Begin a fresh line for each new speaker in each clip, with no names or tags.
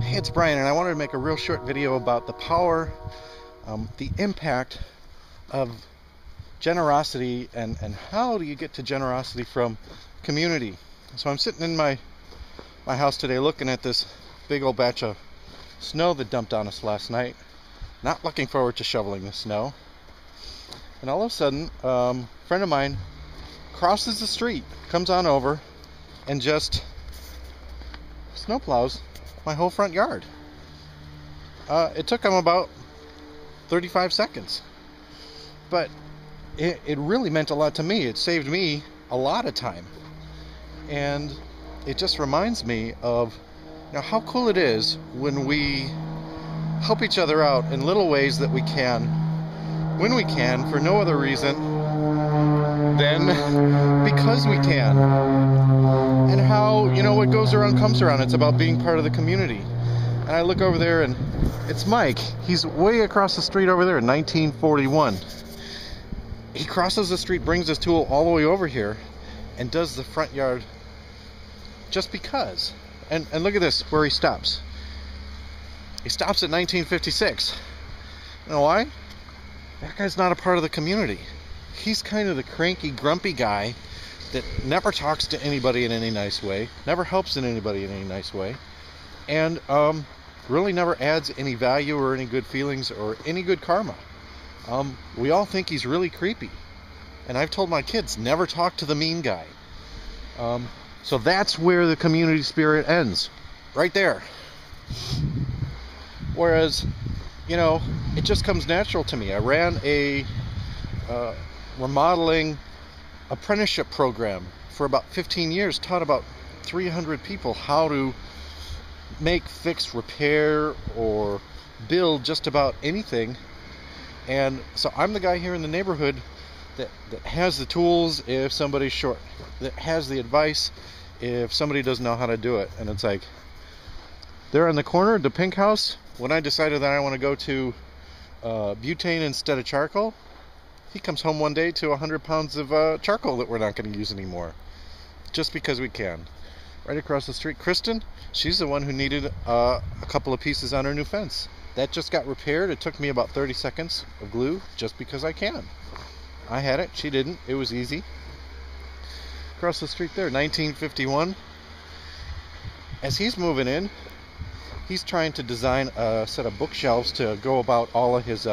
Hey, it's Brian, and I wanted to make a real short video about the power, the impact of generosity, and how do you get to generosity from community. So I'm sitting in my house today looking at this big old batch of snow that dumped on us last night, not looking forward to shoveling the snow. And all of a sudden, a friend of mine crosses the street, comes on over, and just snowplows my whole front yard. It took him about 35 seconds, but it really meant a lot to me. It saved me a lot of time, and it just reminds me of how cool it is when we help each other out in little ways that we can, when we can, for no other reason than because we can. And how, what goes around comes around. It's about being part of the community. And I look over there, and it's Mike. He's way across the street over there in 1941. He crosses the street, brings his tool all the way over here, and does the front yard just because. And look at this, where he stops. He stops at 1956. You know why? That guy's not a part of the community. He's kind of the cranky, grumpy guy that never talks to anybody in any nice way, never helps in anybody in any nice way, and really never adds any value or any good feelings or any good karma. We all think he's really creepy, and I've told my kids, never talk to the mean guy. So that's where the community spirit ends, right there. Whereas, it just comes natural to me. I ran a remodeling apprenticeship program for about 15 years, taught about 300 people how to make, fix, repair, or build just about anything. And so I'm the guy here in the neighborhood that has the tools if somebody's short, that has the advice if somebody doesn't know how to do it. And it's like, there in the corner, the pink house, when I decided that I want to go to butane instead of charcoal, he comes home one day to 100 pounds of charcoal that we're not going to use anymore, just because we can. Right across the street, Kristen, she's the one who needed a couple of pieces on her new fence. That just got repaired. It took me about 30 seconds of glue, just because I can. I had it, she didn't. It was easy. Across the street there, 1951. As he's moving in, he's trying to design a set of bookshelves to go about all of his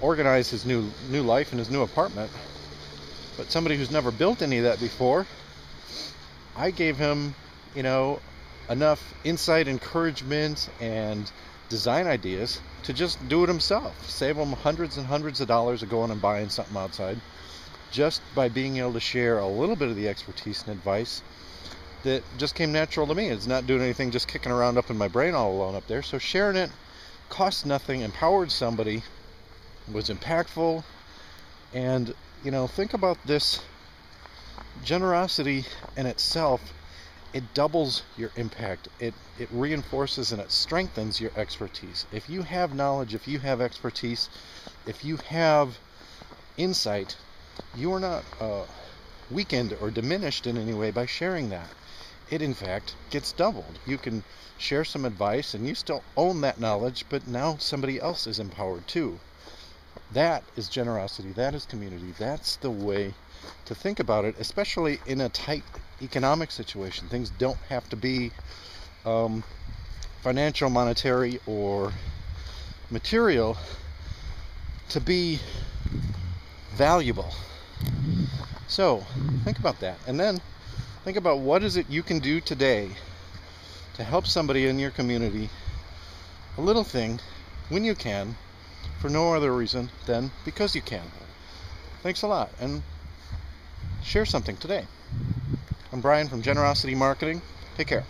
organize his new life in his new apartment. But somebody who's never built any of that before, I gave him, enough insight, encouragement, and design ideas to just do it himself. Save him hundreds and hundreds of dollars of going and buying something outside, just by being able to share a little bit of the expertise and advice that just came natural to me. It's not doing anything, just kicking around up in my brain all alone up there. So sharing it cost nothing, empowered somebody, was impactful. And think about this. Generosity in itself, it doubles your impact. It reinforces and it strengthens your expertise. If you have knowledge, if you have expertise, if you have insight, you are not weakened or diminished in any way by sharing that. It in fact gets doubled. You can share some advice and you still own that knowledge, but now somebody else is empowered too. That is generosity. That is community. That's the way to think about it, especially in a tight economic situation. Things don't have to be financial, monetary, or material to be valuable. So think about that, and then think about what is it you can do today to help somebody in your community, a little thing, when you can, for no other reason than because you can. Thanks a lot, and share something today. I'm Brian from Generosity Marketing. Take care.